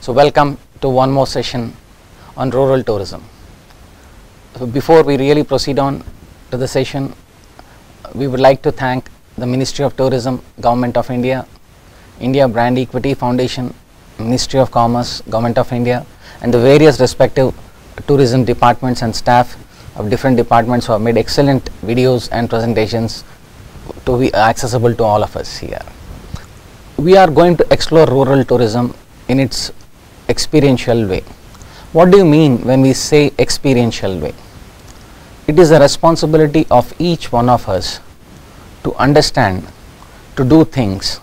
So welcome to one more session on rural tourism. So before we really proceed on to the session, we would like to thank the Ministry of Tourism, Government of India, India Brand Equity Foundation, Ministry of Commerce, Government of India, and the various respective tourism departments and staff of different departments who have made excellent videos and presentations to be accessible to all of us here. We are going to explore rural tourism in its experiential way. What do you mean when we say experiential way? It is a responsibility of each one of us to understand, to do things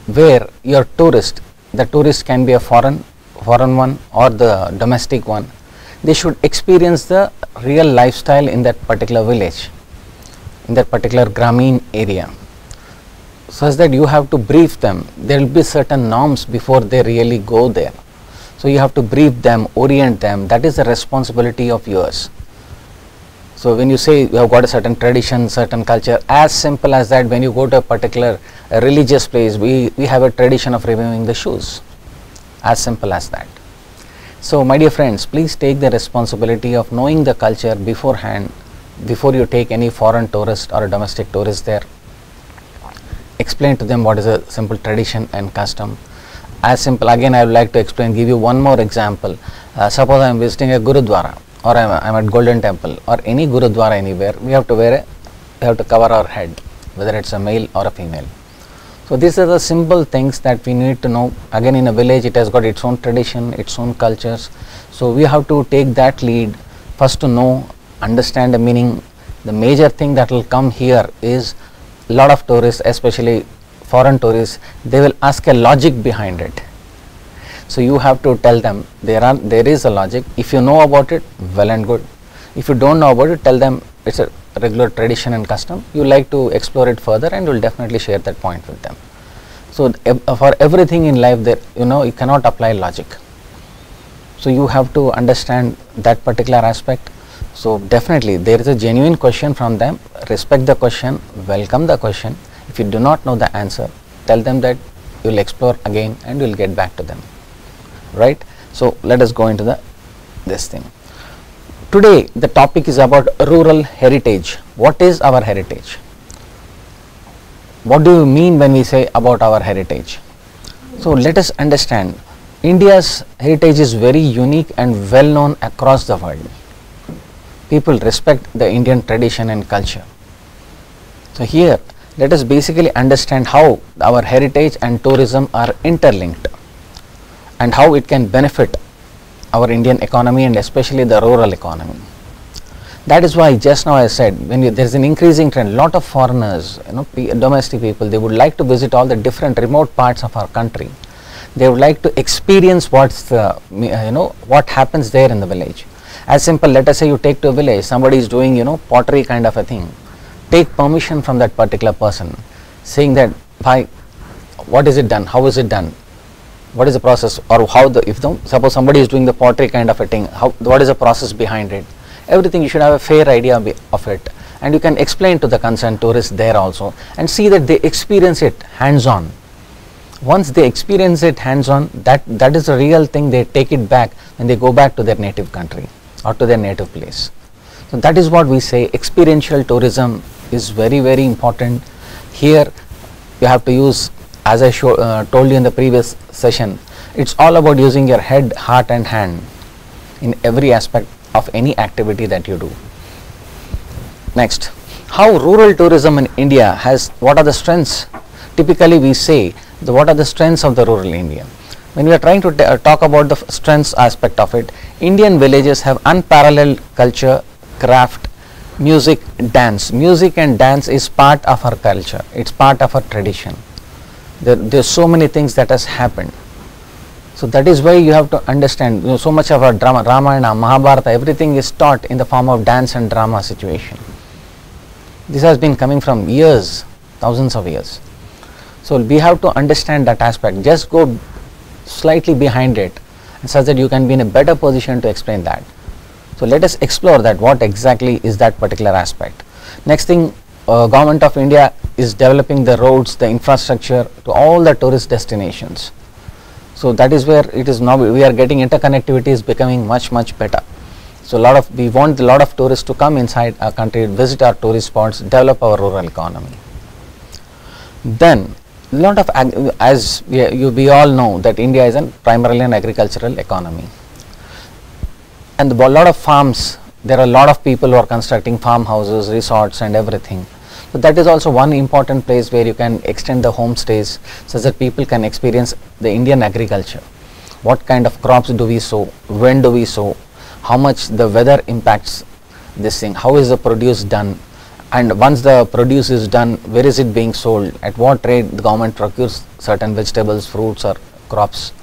where your tourist, the tourist can be a foreign one or the domestic one, they should experience the real lifestyle in that particular village, in that particular Grameen area, such that you have to brief them. There will be certain norms before they really go there. So you have to brief them, orient them. That is the responsibility of yours. So when you say you have got a certain tradition, certain culture, as simple as that, when you go to a particular religious place, we have a tradition of removing the shoes. As simple as that. So my dear friends, please take the responsibility of knowing the culture beforehand, before you take any foreign tourist or a domestic tourist there. Explain to them what is a simple tradition and custom. As simple, again I would like to explain, give you one more example. Suppose I am visiting a Gurudwara, or I am at Golden Temple, or any Gurudwara anywhere, we have to cover our head, whether it's a male or a female. So these are the simple things that we need to know. Again, in a village it has got its own tradition, its own cultures. So we have to take that lead, first to know, understand the meaning. The major thing that will come here is a lot of tourists, especially foreign tourists, they will ask a logic behind it. So you have to tell them there is a logic. If you know about it, well and good. If you don't know about it, tell them it's a regular tradition and custom. You like to explore it further, and you will definitely share that point with them. So for everything in life, that you cannot apply logic. So you have to understand that particular aspect. So definitely there is a genuine question from them. Respect the question, welcome the question. If you do not know the answer, tell them that you will explore again and you will get back to them. Right? So let us go into this thing. Today the topic is about rural heritage. What is our heritage? What do you mean when we say about our heritage? So let us understand, India's heritage is very unique and well known across the world. People respect the Indian tradition and culture. So here let us basically understand how our heritage and tourism are interlinked and how it can benefit our Indian economy and especially the rural economy. That is why just now I said, when there is an increasing trend, lot of foreigners, domestic people, they would like to visit all the different remote parts of our country. They would like to experience what happens there in the village. As simple, let us say you take to a village, somebody is doing pottery kind of a thing. Take permission from that particular person, saying that, "Bhai, what is it done? How is it done? What is the process?" Or suppose somebody is doing the pottery kind of a thing, what is the process behind it? Everything you should have a fair idea of it, and you can explain to the concerned tourists there also, and see that they experience it hands-on. Once they experience it hands-on, that is the real thing. They take it back when they go back to their native country or to their native place. So that is what we say, experiential tourism is very, very important. Here you have to use, as I told you in the previous session, it's all about using your head, heart and hand in every aspect of any activity that you do. Next, how rural tourism in India has, what are the strengths? Typically we say, what are the strengths of the rural India? When we are trying to talk about the strengths aspect of it, Indian villages have unparalleled culture, craft, music, dance. Music and dance is part of our culture. It's part of our tradition. There's so many things that has happened. So that is why you have to understand, so much of our drama, Ramayana, Mahabharata, everything is taught in the form of dance and drama situation. This has been coming from years, thousands of years. So we have to understand that aspect. Just go slightly behind it, such that you can be in a better position to explain that. So let us explore that, what exactly is that particular aspect. Next thing, Government of India is developing the roads, the infrastructure to all the tourist destinations. So that is where it is now we are getting interconnectivity is becoming much better. So we want a lot of tourists to come inside our country, visit our tourist spots, develop our rural economy. Then lot of as we all know that India is primarily an agricultural economy, and a lot of farms. There are a lot of people who are constructing farmhouses, resorts and everything. So that is also one important place where you can extend the homestays so that people can experience the Indian agriculture. What kind of crops do we sow? When do we sow? How much the weather impacts this thing? How is the produce done? And once the produce is done, where is it being sold? At what rate the government procures certain vegetables, fruits or crops?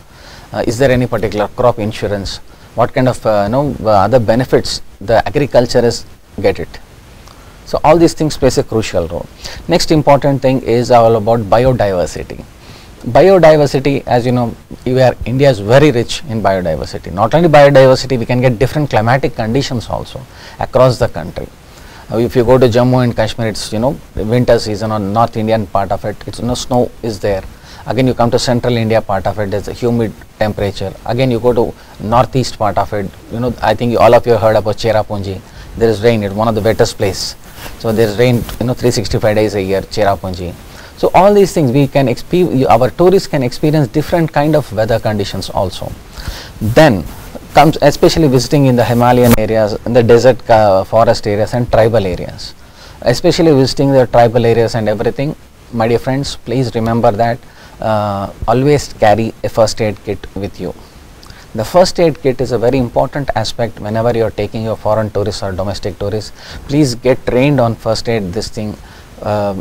Is there any particular crop insurance? What kind of other benefits the agriculturists get it? So all these things plays a crucial role. Next important thing is all about biodiversity. Biodiversity, as you know, India is very rich in biodiversity. Not only biodiversity, we can get different climatic conditions also across the country. If you go to Jammu and Kashmir, it's winter season, or North Indian part of it, it's snow is there. Again you come to central India part of it, there's a humid temperature. Again you go to northeast part of it, I think all of you heard about Cherrapunji. There is rain, it's one of the wettest place. So there is rain 365 days a year, Cherrapunji. So all these things we can our tourists can experience different kind of weather conditions also. Then comes especially visiting in the Himalayan areas, in the desert forest areas and tribal areas. Especially visiting the tribal areas and everything, my dear friends, please remember that always carry a first aid kit with you. The first aid kit is a very important aspect whenever you are taking your foreign tourists or domestic tourists. Please get trained on first aid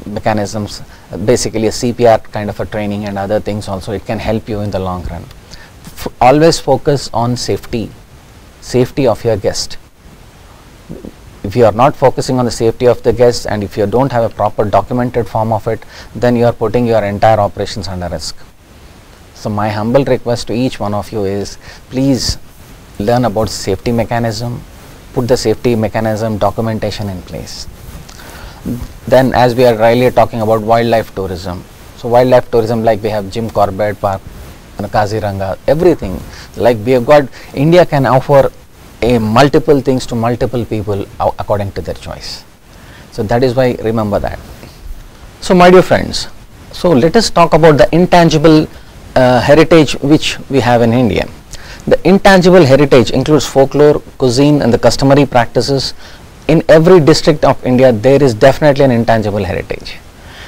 mechanisms, basically a CPR kind of a training and other things also. It can help you in the long run. Always focus on safety of your guest. If you are not focusing on the safety of the guests, and if you don't have a proper documented form of it, then you are putting your entire operations under risk. So my humble request to each one of you is, please learn about safety mechanism, put the safety mechanism documentation in place. Then as we are really talking about wildlife tourism, so wildlife tourism, like we have Jim Corbett Park, Kaziranga, everything, like we have got, India can offer multiple things to multiple people according to their choice. So that is why remember that. So my dear friends, so let us talk about the intangible heritage which we have in India. The intangible heritage includes folklore, cuisine and the customary practices. In every district of India there is definitely an intangible heritage.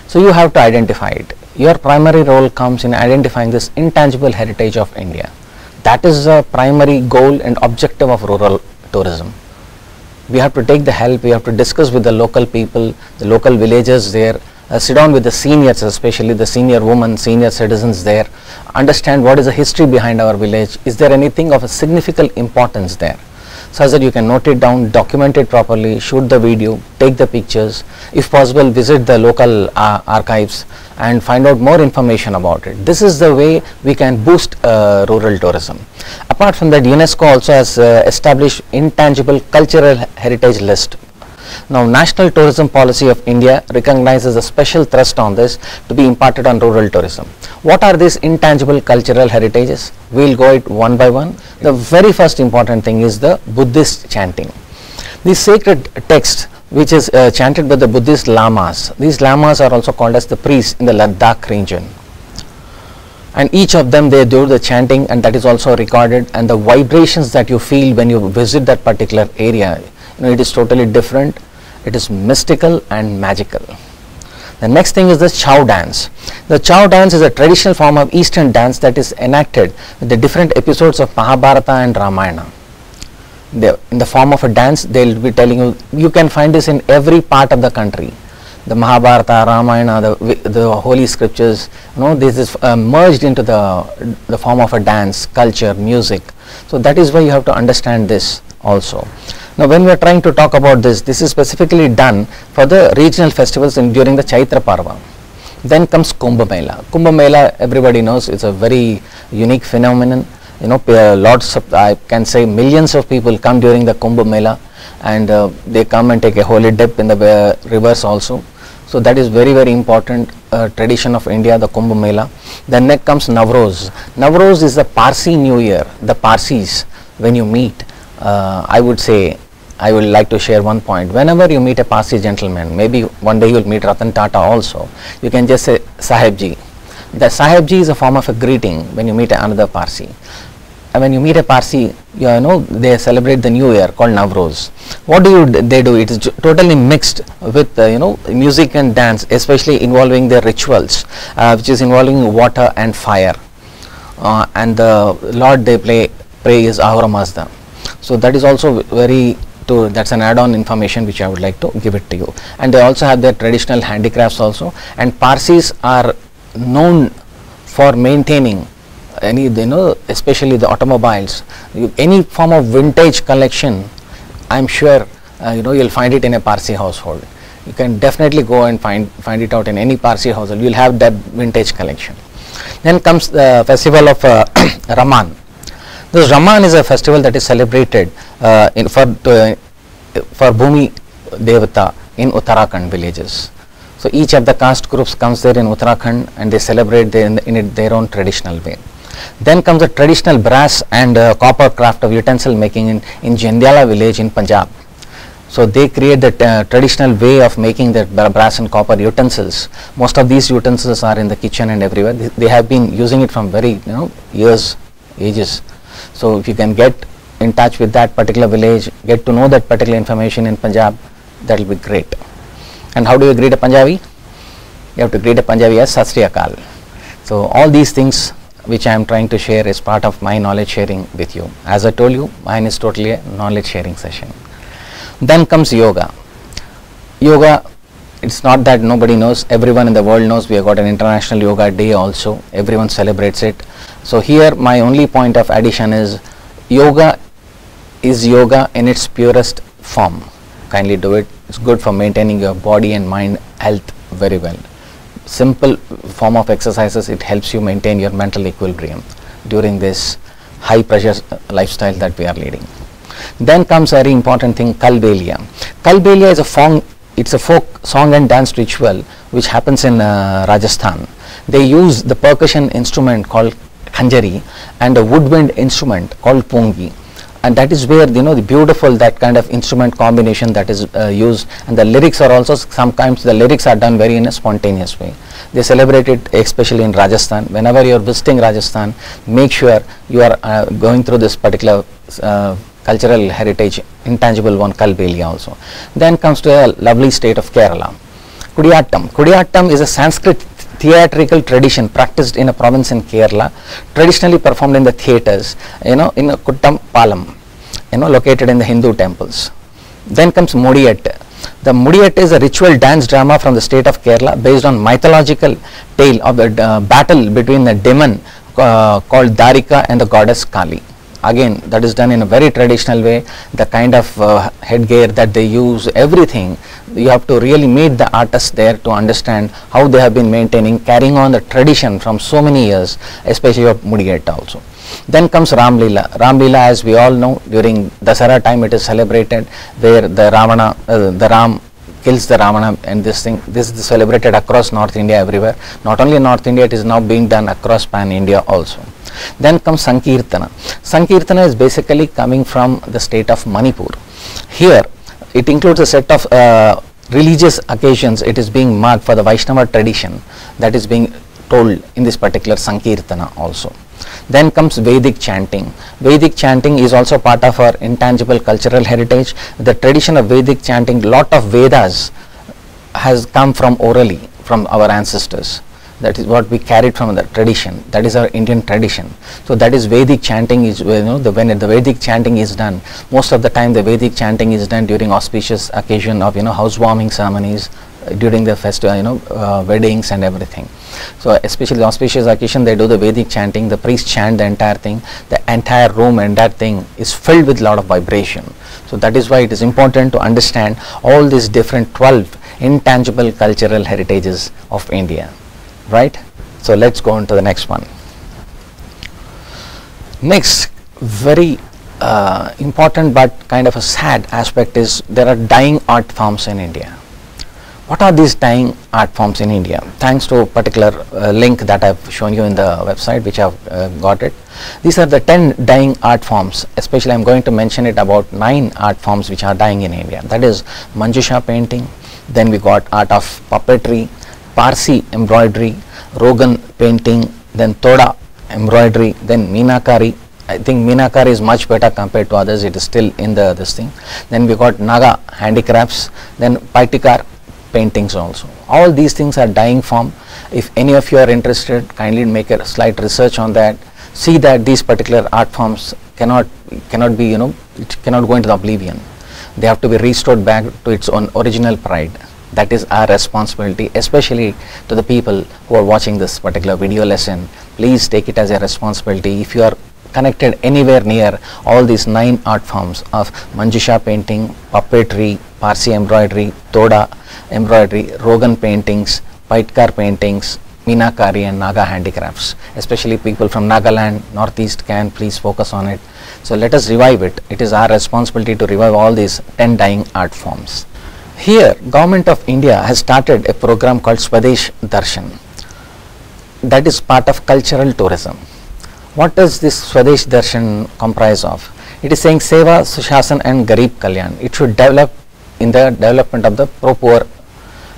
So you have to identify it. Your primary role comes in identifying this intangible heritage of India. That is the primary goal and objective of rural tourism. We have to take the help, we have to discuss with the local people, the local villagers there, sit down with the seniors, especially the senior women, senior citizens there, understand what is the history behind our village, is there anything of a significant importance there, such that you can note it down, document it properly, shoot the video, take the pictures, if possible visit the local archives and find out more information about it. This is the way we can boost rural tourism. Apart from that, UNESCO also has established intangible cultural heritage list. Now, National Tourism Policy of India recognizes a special thrust on this to be imparted on rural tourism. What are these intangible cultural heritages? We will go it one by one. The very first important thing is the Buddhist chanting. The sacred text which is chanted by the Buddhist lamas. These lamas are also called as the priests in the Ladakh region. And each of them, they do the chanting, and that is also recorded, and the vibrations that you feel when you visit that particular area, it is totally different. It is mystical and magical. The next thing is the Chow dance. The Chow dance is a traditional form of Eastern dance that is enacted with the different episodes of Mahabharata and Ramayana. In the form of a dance, they will be telling you, you can find this in every part of the country. The Mahabharata, Ramayana, the holy scriptures, this is merged into the form of a dance, culture, music. So that is why you have to understand this also. Now when we are trying to talk about this is specifically done for the regional festivals during the Chaitra Parva. Then comes Kumbh Mela. Kumbh Mela, everybody knows, it's a very unique phenomenon. Lots of, I can say millions of people come during the Kumbh Mela, and they come and take a holy dip in the rivers also. So that is very, very important tradition of India, the Kumbh Mela. Then next comes Navroz. Navroz is the Parsi New Year. The Parsis, when you meet, I would say, I would like to share one point. Whenever you meet a Parsi gentleman, maybe one day you will meet Ratan Tata also, you can just say Sahib Ji. The Sahib Ji is a form of a greeting when you meet another Parsi. And when you meet a Parsi, you know, they celebrate the new year called Navroz. What do they do? It is totally mixed with you know, music and dance, especially involving their rituals, which is involving water and fire. And the Lord they pray is Ahura Mazda. So that is also very, that's an add-on information which I would like to give it to you. And they also have their traditional handicrafts also. And Parsis are known for maintaining any, you know, especially the automobiles, any form of vintage collection. I'm sure you know, you'll find it in a Parsi household. You can definitely go and find it out in any Parsi household. You'll have that vintage collection. Then comes the festival of Raman. This Raman is a festival that is celebrated for Bhumi Devata in Uttarakhand villages. So each of the caste groups comes there in Uttarakhand and they celebrate in their own traditional way. Then comes the traditional brass and copper craft of utensil making in Jandiala village in Punjab. So they create the traditional way of making the brass and copper utensils. Most of these utensils are in the kitchen and everywhere. They have been using it from very, you know, ages. So if you can get in touch with that particular village, get to know that particular information in Punjab, that will be great. And how do you greet a Punjabi? You have to greet a Punjabi as Sat Sri Akal. So all these things which I am trying to share is part of my knowledge sharing with you. As I told you, mine is totally a knowledge sharing session. Then comes yoga. Yoga, it's not that nobody knows, everyone in the world knows. We have got an International Yoga Day also, everyone celebrates it. So here my only point of addition is, yoga is yoga in its purest form. Kindly do it. It's good for maintaining your body and mind health very well. Simple form of exercises, it helps you maintain your mental equilibrium during this high pressure lifestyle that we are leading. Then comes a very important thing, Kalbelia. Kalbelia is it's a folk song and dance ritual which happens in Rajasthan. They use the percussion instrument called khanjari and a woodwind instrument called pungi, and that is where, you know, the beautiful, that kind of instrument combination that is used, and the lyrics are also, sometimes the lyrics are done very in a spontaneous way. They celebrate it especially in Rajasthan. Whenever you are visiting Rajasthan, make sure you are going through this particular cultural heritage, intangible one, Kalbelia also. Then comes to a lovely state of Kerala. Kudiyattam. Kudiyattam is a Sanskrit theatrical tradition practiced in a province in Kerala, traditionally performed in the theatres, you know, in Kuttam Palam, you know, located in the Hindu temples. Then comes Mudiyat. The Mudiyat is a ritual dance drama from the state of Kerala based on mythological tale of the battle between the demon called Darika and the goddess Kali. Again, that is done in a very traditional way. The kind of headgear that they use, everything, you have to really meet the artists there to understand how they have been maintaining, carrying on the tradition from so many years, especially of Mudiyat also. Then comes Ram Leela. Ram Leela, as we all know, during Dasara time it is celebrated, where the Ram kills the Ravana, and this is celebrated across North India, everywhere. Not only in North India, it is now being done across Pan India also. Then comes Sankirtana. Sankirtana is basically coming from the state of Manipur. Here it includes a set of religious occasions. It is being marked for the Vaishnava tradition that is being told in this particular Sankirtana also. Then comes Vedic chanting. Vedic chanting is also part of our intangible cultural heritage. The tradition of Vedic chanting, lot of Vedas has come from orally from our ancestors. That is what we carried from the tradition. That is our Indian tradition. So that is Vedic chanting. Is, you know, when the Vedic chanting is done, most of the time the Vedic chanting is done during auspicious occasion of, you know, housewarming ceremonies, during the festival, you know, weddings and everything. So especially the auspicious occasion, they do the Vedic chanting. The priest chant the entire thing. The entire room and that thing is filled with a lot of vibration. So that is why it is important to understand all these different 12 intangible cultural heritages of India. Right? So let's go on to the next one. Next, very important but kind of a sad aspect is there are dying art forms in India. What are these dying art forms in India? Thanks to a particular link that I've shown you in the website, which I've got it. These are the 10 dying art forms. Especially I'm going to mention it about 9 art forms which are dying in India. That is Manjusha painting, then we got art of puppetry, Parsi embroidery, Rogan painting, then Toda embroidery, then Meenakari. I think Meenakari is much better compared to others. It is still in this thing. Then we got Naga handicrafts, then Paitikar paintings also. All these things are dying form. If any of you are interested, kindly make a slight research on that. See that these particular art forms cannot be, it cannot go into the oblivion. They have to be restored back to its own original pride. That is our responsibility, especially to the people who are watching this particular video lesson. Please take it as a responsibility. If you are connected anywhere near all these 9 art forms of Manjusha painting, puppetry, Parsi embroidery, Toda embroidery, Rogan paintings, Paitkar paintings, Meenakari and Naga handicrafts, especially people from Nagaland, Northeast can please focus on it. So let us revive it. It is our responsibility to revive all these 10 dying art forms. Here, Government of India has started a program called Swadesh Darshan. That is part of cultural tourism. What does this Swadesh Darshan comprise of? It is saying Seva, Sushasan and Garib Kalyan. It should develop in the development of the poor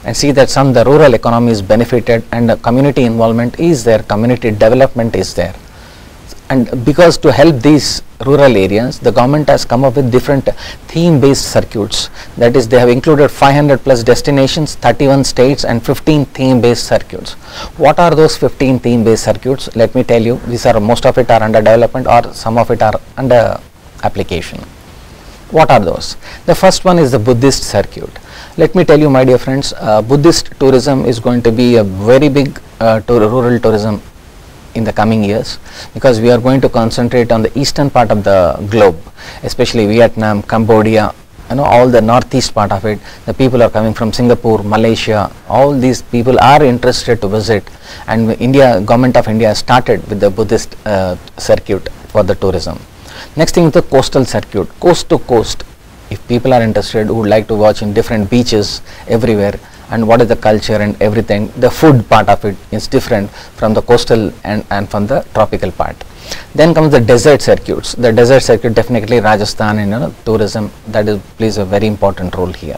and see that the rural economy is benefited and the community involvement is there, community development is there. And because to help these rural areas, the government has come up with different theme-based circuits. That is, they have included 500 plus destinations, 31 states and 15 theme-based circuits. What are those 15 theme-based circuits? Let me tell you, these are most of it are under development or some of it are under application. What are those? The first one is the Buddhist circuit. Let me tell you, my dear friends, Buddhist tourism is going to be a very big rural tourism in the coming years, because we are going to concentrate on the eastern part of the globe, especially Vietnam, Cambodia, all the northeast part of it. The people are coming from Singapore, Malaysia. All these people are interested to visit, and Government of India started with the Buddhist circuit for the tourism. Next thing is the coastal circuit, coast to coast. If people are interested, who would like to watch in different beaches everywhere, and what is the culture and everything, the food part of it is different from the coastal and from the tropical part. Then comes the desert circuits. The desert circuit, definitely Rajasthan and tourism, that plays a very important role here.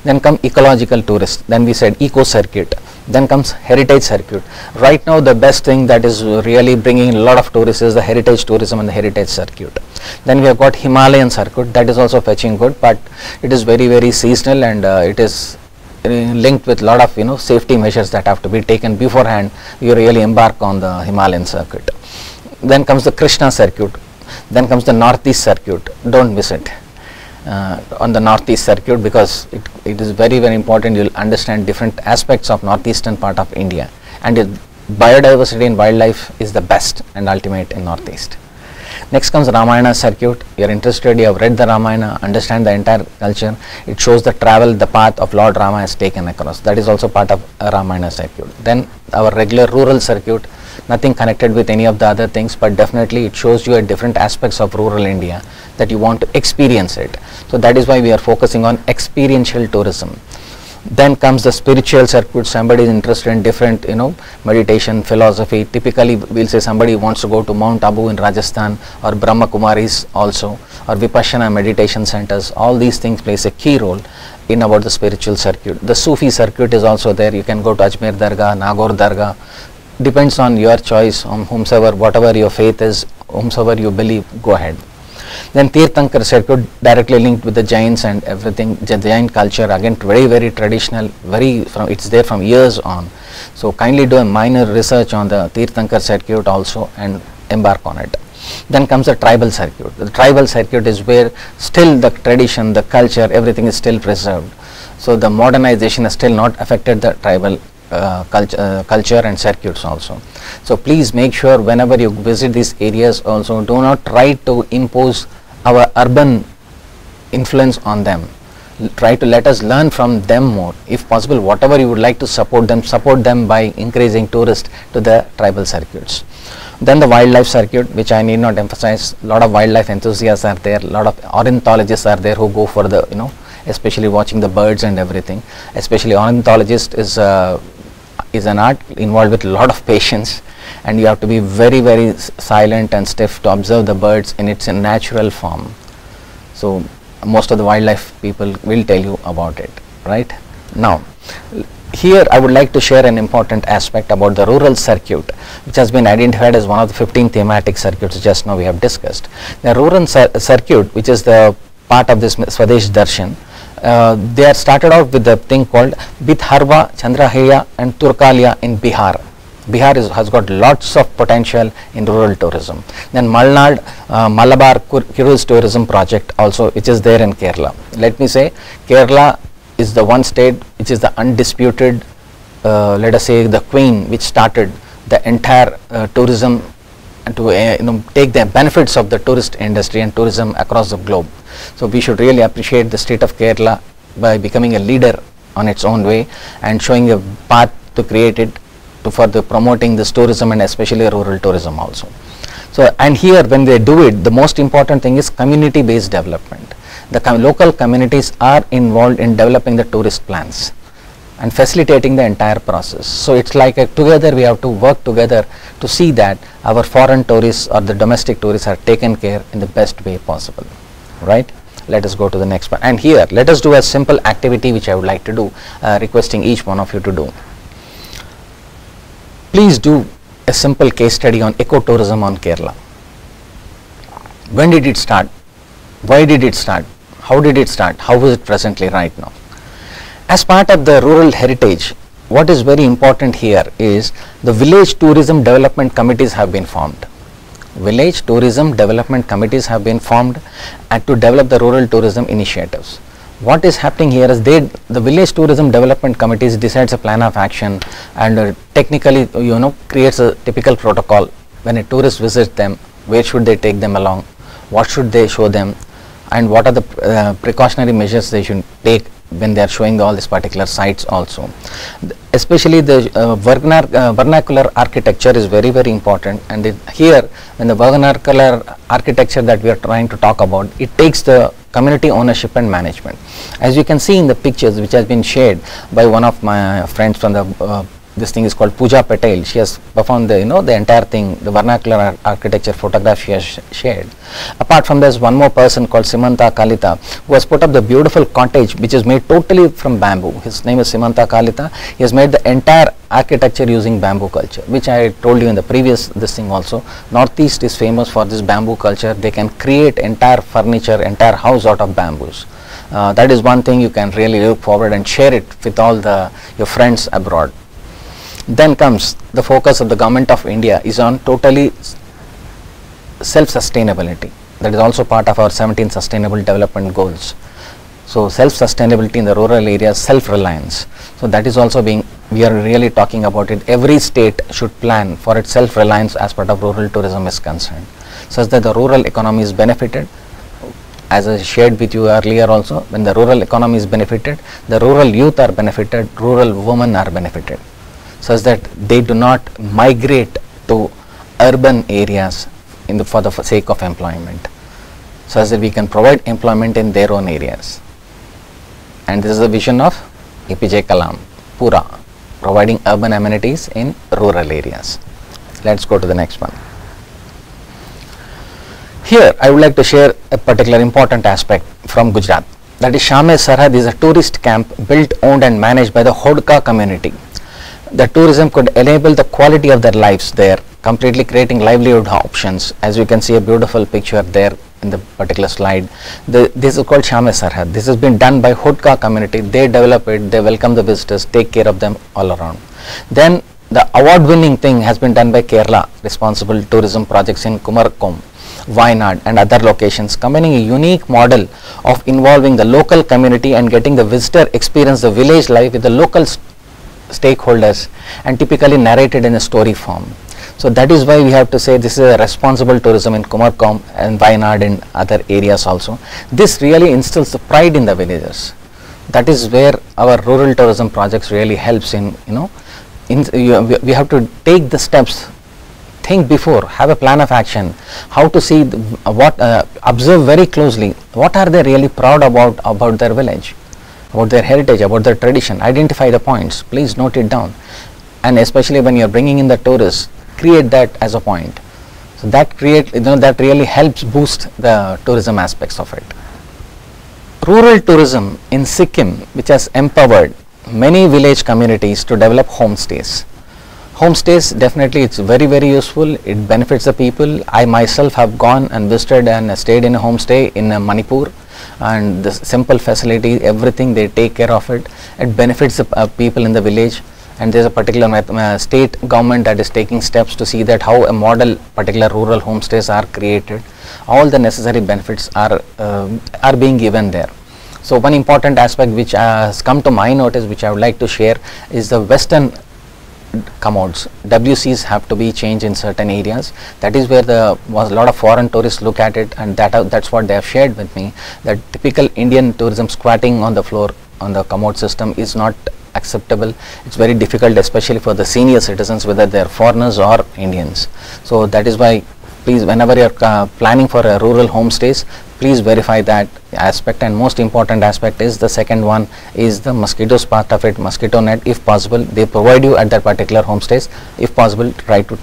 Then come ecological tourists. Then we said eco circuit. Then comes heritage circuit. Right now the best thing that is really bringing a lot of tourists is the heritage tourism and the heritage circuit. Then we have got Himalayan circuit, that is also fetching good, but it is very, very seasonal, and it is linked with a lot of safety measures that have to be taken beforehand. You really embark on the Himalayan circuit. Then comes the Krishna circuit. Then comes the Northeast circuit. Don't miss it on the Northeast circuit, because it is very, very important. You will understand different aspects of northeastern part of India, and biodiversity and wildlife is the best and ultimate in Northeast. Next comes Ramayana circuit. You are interested, you have read the Ramayana, understand the entire culture. It shows the travel, the path of Lord Rama has taken across. That is also part of a Ramayana circuit. Then our regular rural circuit, nothing connected with any of the other things, but definitely it shows you different aspects of rural India that you want to experience it. So that is why we are focusing on experiential tourism. Then comes the spiritual circuit. Somebody is interested in different meditation, philosophy. Typically we'll say somebody wants to go to Mount Abu in Rajasthan, or Brahma Kumaris also, or Vipassana meditation centers. All these things plays a key role in about the spiritual circuit. The Sufi circuit is also there. You can go to Ajmer Dargah, Nagaur Dargah. Depends on your choice, on whomsoever, whatever your faith is, whomsoever you believe, go ahead. Then Tirthankar circuit, directly linked with the Jains and everything. The Jain culture, again very, very traditional, it's there from years on. So kindly do a minor research on the Tirthankar circuit also and embark on it. Then comes the tribal circuit. The tribal circuit is where still the tradition, the culture, everything is still preserved. So the modernization has still not affected the tribal culture and circuits also. So please make sure whenever you visit these areas also, do not try to impose our urban influence on them. Try to let us learn from them more. If possible, whatever you would like to support them by increasing tourists to the tribal circuits. Then the wildlife circuit, which I need not emphasize. A lot of wildlife enthusiasts are there, a lot of ornithologists are there who go for the especially watching the birds and everything. Especially ornithologist is an art involved with a lot of patience, and you have to be very, very silent and stiff to observe the birds in its natural form. So most of the wildlife people will tell you about it, right? Now, here I would like to share an important aspect about the rural circuit, which has been identified as one of the 15 thematic circuits just now we have discussed. The rural circuit, which is the part of this Swadesh Darshan, they are started off with the thing called Bidharva, Chandraheya and Turkalia in Bihar. Bihar has got lots of potential in rural tourism. Then Malnad, Malabar Cruise Tourism Project also, which is there in Kerala. Let me say, Kerala is the one state which is the undisputed, let us say, the queen which started the entire tourism and to take the benefits of the tourist industry and tourism across the globe. So we should really appreciate the state of Kerala by becoming a leader on its own way and showing a path to create it to further promoting this tourism and especially rural tourism also. So, and here when they do it, the most important thing is community based development. The local communities are involved in developing the tourist plans and facilitating the entire process. So it's like together we have to work together to see that our foreign tourists or the domestic tourists are taken care in the best way possible, right? Let us go to the next one. And here let us do a simple activity which I would like to do, requesting each one of you to do. Please do a simple case study on ecotourism on Kerala. When did it start? Why did it start? How did it start? How is it presently right now? As part of the rural heritage, what is very important here is the village tourism development committees have been formed. Village tourism development committees have been formed and to develop the rural tourism initiatives. What is happening here is the village tourism development committees decides a plan of action and technically creates a typical protocol. When a tourist visits them, where should they take them along, what should they show them, and what are the precautionary measures they should take when they are showing all these particular sites also. Especially the vernacular architecture is very, very important, and here when the vernacular architecture that we are trying to talk about, it takes the community ownership and management. As you can see in the pictures which has been shared by one of my friends from the this thing is called Pooja Patel. She has performed the the entire thing, the vernacular architecture photograph she has shared. Apart from this, one more person called Simanta Kalita, who has put up the beautiful cottage which is made totally from bamboo. His name is Simanta Kalita. He has made the entire architecture using bamboo culture, which I told you in the previous this thing also. Northeast is famous for this bamboo culture. They can create entire furniture, entire house out of bamboos. That is one thing you can really look forward and share it with all your friends abroad. Then comes the focus of the government of India is on totally self-sustainability. That is also part of our 17 sustainable development goals. So self-sustainability in the rural areas, self-reliance. So that is also we are really talking about it. Every state should plan for its self-reliance as part of rural tourism is concerned, such that the rural economy is benefited. As I shared with you earlier also, when the rural economy is benefited, the rural youth are benefited, rural women are benefited, such that they do not migrate to urban areas for the sake of employment, such that we can provide employment in their own areas. And this is the vision of APJ Kalam, Pura, providing urban amenities in rural areas. Let's go to the next one. Here I would like to share a particular important aspect from Gujarat. That is Shame Sarhad is a tourist camp built, owned and managed by the Hodka community. The tourism could enable the quality of their lives there, completely creating livelihood options. As you can see a beautiful picture there in the particular slide. This is called Shame Sarhad. This has been done by Hodka community. They develop it, they welcome the visitors, take care of them all around. Then the award-winning thing has been done by Kerala Responsible Tourism Projects in Kumarkom, Wayanad and other locations, combining a unique model of involving the local community and getting the visitor experience the village life with the local stakeholders and typically narrated in a story form. So that is why we have to say this is a responsible tourism in Kumarkom and Wayanad and other areas also. This really instills the pride in the villagers. That is where our rural tourism projects really helps in, we have to take the steps think before, have a plan of action, how to see observe very closely what are they really proud about their village, about their heritage, about their tradition. Identify the points, please note it down, and especially when you are bringing in the tourists, create that as a point. So that that really helps boost the tourism aspects of it. Rural tourism in Sikkim, which has empowered many village communities to develop homestays. Homestays, definitely it's very useful, it benefits the people. I myself have gone and visited and stayed in a homestay in Manipur, and the simple facility, everything, they take care of it. It benefits the people in the village, and there is a particular state government that is taking steps to see that how a model particular rural homestays are created. All the necessary benefits are being given there. So one important aspect which has come to my notice, which I would like to share, is the western commodes. WCs have to be changed in certain areas. That is where a lot of foreign tourists look at it, and that's what they have shared with me, that typical Indian tourism squatting on the floor on the commode system is not acceptable. It's very difficult, especially for the senior citizens, whether they are foreigners or Indians. So that is why, please, whenever you are planning for a rural homestays, please verify that aspect. And most important aspect is the second one is the mosquitoes part of it. Mosquito net, if possible, they provide you at that particular homestays. If possible, try to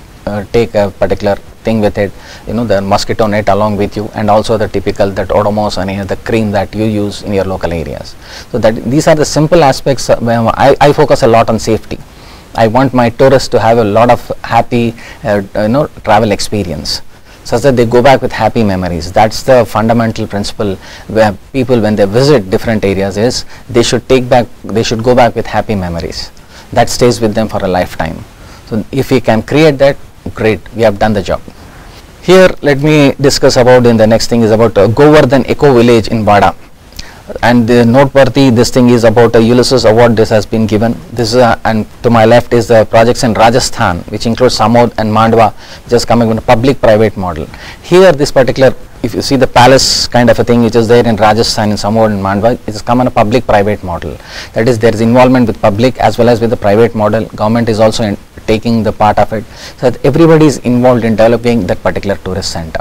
take a particular thing with it, the mosquito net along with you, and also the typical that Odomos and the cream that you use in your local areas. So that these are the simple aspects. I focus a lot on safety. I want my tourists to have a lot of happy travel experience, such that they go back with happy memories. That's the fundamental principle where people, when they visit different areas, is they should go back with happy memories. That stays with them for a lifetime. So if we can create that, great, we have done the job. Here let me discuss about, in the next thing is about Govardhan Eco Village in Bada. And the noteworthy, this thing is about a Ulysses Award. This has been given. This is and to my left is the projects in Rajasthan, which includes Samod and Mandwa, which is coming with a public-private model. Here, this particular, if you see the palace kind of a thing, which is there in Rajasthan, in Samod and Mandwa, it has come on a public-private model. That is, there is involvement with public as well as with the private model. Government is also taking the part of it, so that everybody is involved in developing that particular tourist center.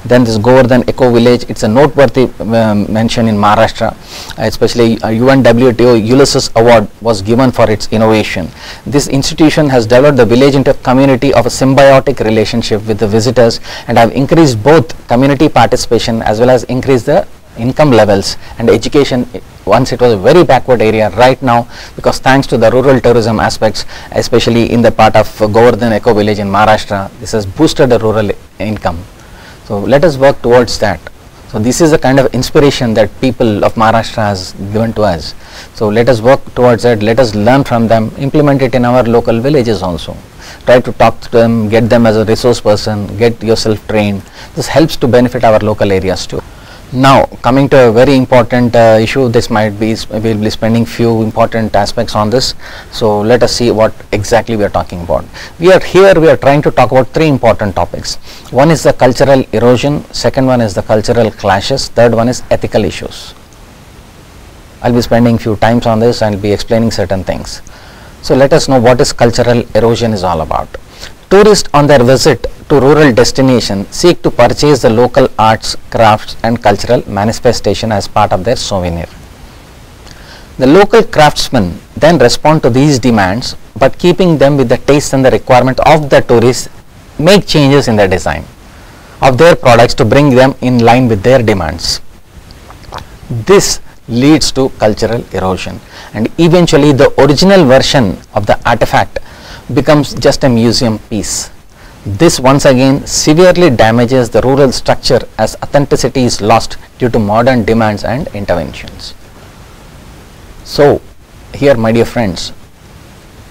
Then this Govardhan Eco Village, it's a noteworthy mention in Maharashtra, especially UNWTO Ulysses Award was given for its innovation. This institution has developed the village into a community of a symbiotic relationship with the visitors, and have increased both community participation as well as increased the income levels and education. Once it was a very backward area, right now, because thanks to the rural tourism aspects, especially in the part of Govardhan Eco Village in Maharashtra, this has boosted the rural income. So let us work towards that. So this is the kind of inspiration that people of Maharashtra has given to us. So let us work towards it. Let us learn from them, implement it in our local villages also. Try to talk to them, get them as a resource person, get yourself trained. This helps to benefit our local areas too. Now coming to a very important issue, this might be, we will be spending few important aspects on this. So let us see what exactly we are talking about. We are trying to talk about three important topics. One is the cultural erosion, second one is the cultural clashes, third one is ethical issues. I'll be spending few times on this and I'll be explaining certain things. So let us know what is cultural erosion is all about. Tourists on their visit to rural destination seek to purchase the local arts, crafts and cultural manifestation as part of their souvenir. The local craftsmen then respond to these demands, but keeping them with the taste and the requirement of the tourists, make changes in the design of their products to bring them in line with their demands. This leads to cultural erosion, and eventually the original version of the artifact becomes just a museum piece. This once again severely damages the rural structure, as authenticity is lost due to modern demands and interventions. So here, my dear friends,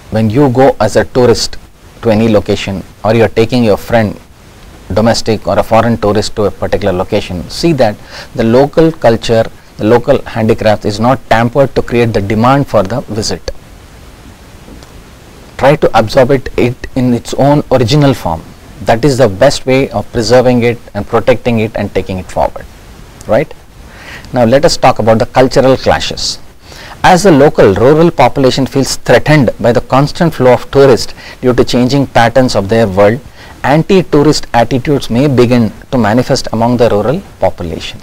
when you go as a tourist to any location, or you are taking your friend, domestic or a foreign tourist, to a particular location, see that the local culture, the local handicraft is not tampered to create the demand for the visit. Try to absorb it in its own original form. That is the best way of preserving it and protecting it and taking it forward, right? Now let us talk about the cultural clashes. As the local rural population feels threatened by the constant flow of tourists due to changing patterns of their world, anti-tourist attitudes may begin to manifest among the rural population.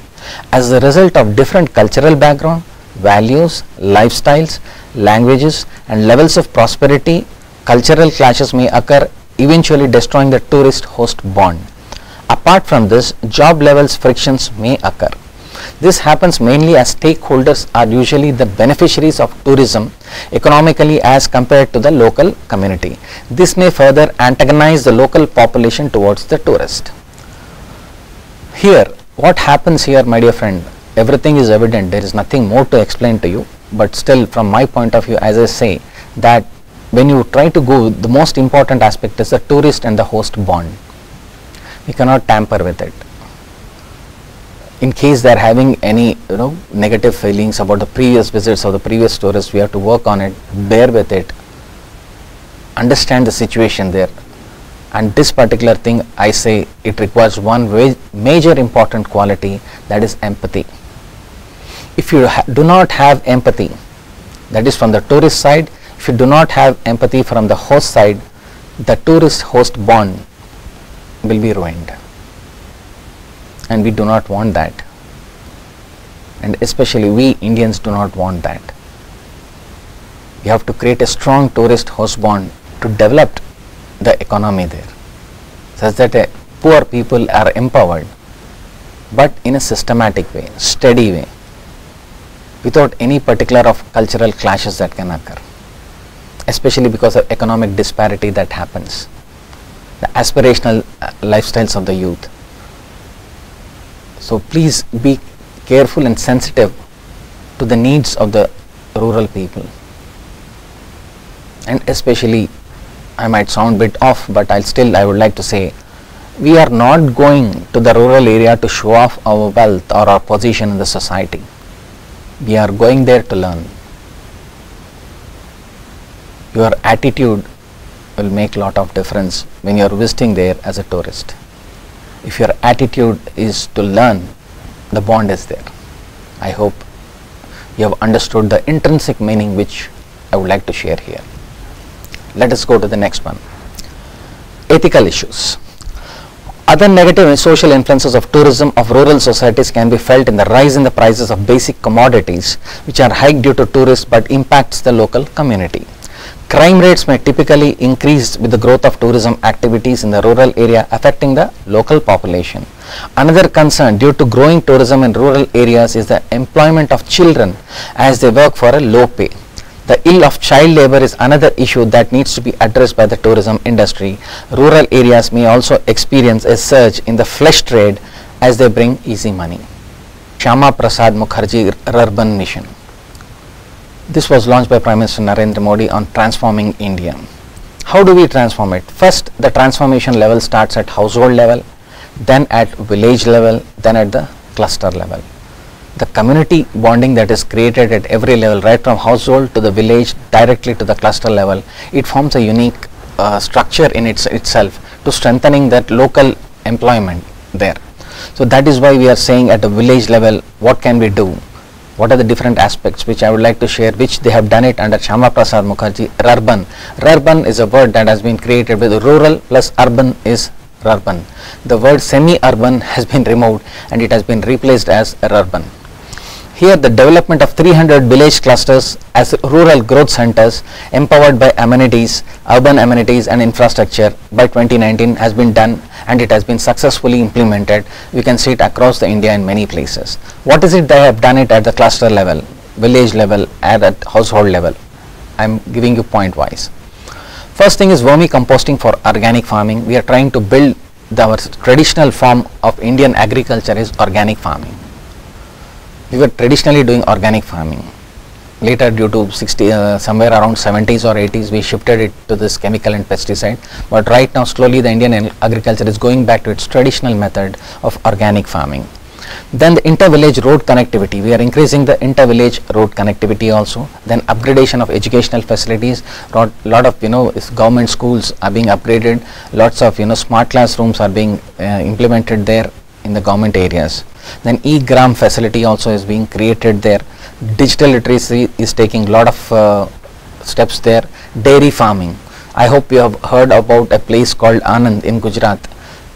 As a result of different cultural background, values, lifestyles, languages and levels of prosperity, cultural clashes may occur, eventually destroying the tourist-host bond. Apart from this, job levels frictions may occur. This happens mainly as stakeholders are usually the beneficiaries of tourism economically as compared to the local community. This may further antagonize the local population towards the tourist. Here, what happens here, my dear friend, everything is evident, there is nothing more to explain to you, but still from my point of view, as I say, that when you try to go, the most important aspect is the tourist and the host bond. We cannot tamper with it. In case they are having any negative feelings about the previous visits of the previous tourists, we have to work on it, bear with it, understand the situation there. And this particular thing, I say, it requires one major important quality, that is empathy. If you do not have empathy, that is from the tourist side, if you do not have empathy from the host side, the tourist-host bond will be ruined. And we do not want that. And especially we Indians do not want that. We have to create a strong tourist-host bond to develop the economy there, such that poor people are empowered, but in a systematic way, steady way, without any particular of cultural clashes that can occur, especially because of economic disparity that happens, the aspirational lifestyles of the youth. So please be careful and sensitive to the needs of the rural people. And especially, I might sound a bit off, but I would like to say, we are not going to the rural area to show off our wealth or our position in the society. We are going there to learn. Your attitude will make a lot of difference when you are visiting there as a tourist. If your attitude is to learn, the bond is there. I hope you have understood the intrinsic meaning which I would like to share here. Let us go to the next one. Ethical issues. Other negative social influences of tourism of rural societies can be felt in the rise in the prices of basic commodities which are hiked due to tourists but impacts the local community. Crime rates may typically increase with the growth of tourism activities in the rural area affecting the local population. Another concern due to growing tourism in rural areas is the employment of children as they work for a low pay. The ill of child labor is another issue that needs to be addressed by the tourism industry. Rural areas may also experience a surge in the flesh trade as they bring easy money. Shyama Prasad Mukherjee Urban Mission. This was launched by Prime Minister Narendra Modi on transforming India. How do we transform it? First, the transformation level starts at household level, then at village level, then at the cluster level. The community bonding that is created at every level, right from household to the village, directly to the cluster level, it forms a unique structure in itself to strengthening that local employment there. So that is why we are saying at the village level, what can we do? What are the different aspects which I would like to share, which they have done it under Shyama Prasad Mukherjee Urban. Urban is a word that has been created with rural plus urban is urban. The word semi-urban has been removed and it has been replaced as urban. Here the development of 300 village clusters as rural growth centers empowered by amenities, urban amenities and infrastructure by 2019 has been done and it has been successfully implemented. We can see it across the India in many places. What is it they have done it at the cluster level, village level and at household level? I am giving you point wise. First thing is vermicomposting for organic farming. We are trying to build our traditional form of Indian agriculture is organic farming. We were traditionally doing organic farming. Later, due to somewhere around 70s or 80s, we shifted it to this chemical and pesticide. But right now, slowly the Indian agriculture is going back to its traditional method of organic farming. Then the inter-village road connectivity. We are increasing the inter-village road connectivity also. Then upgradation of educational facilities. Lot of government schools are being upgraded. Lots of smart classrooms are being implemented there in the government areas. Then e-gram facility also is being created there. Digital literacy is taking a lot of steps there. Dairy farming. I hope you have heard about a place called Anand in Gujarat.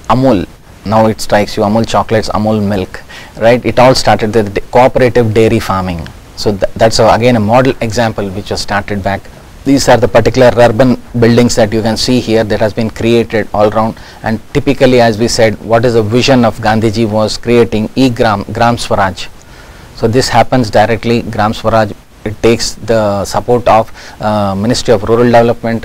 Amul, now it strikes you, Amul chocolates, Amul milk, right? It all started with cooperative dairy farming. So that's again a model example which was started back. These are the particular urban buildings that you can see here that has been created all around, and typically, as we said, what is the vision of Gandhiji was creating Gram Swaraj. So this happens directly, Gram Swaraj. It takes the support of Ministry of Rural Development,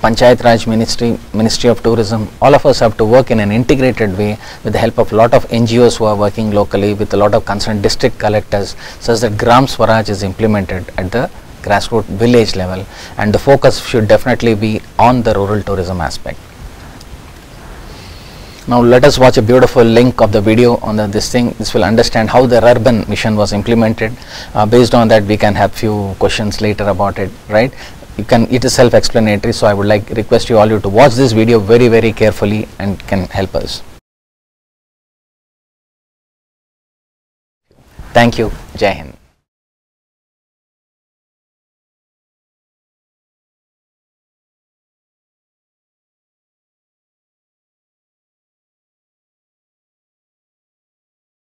Panchayat Raj Ministry, Ministry of Tourism. All of us have to work in an integrated way with the help of a lot of NGOs who are working locally, with a lot of concerned district collectors, such that Gram Swaraj is implemented at the grassroots village level, and the focus should definitely be on the rural tourism aspect. Now let us watch a beautiful link of the video on this thing. This will understand how the urban mission was implemented. Based on that, we can have few questions later about it, right? It is self-explanatory, so I would request you all to watch this video very carefully and can help us. Thank you. Jai Hind.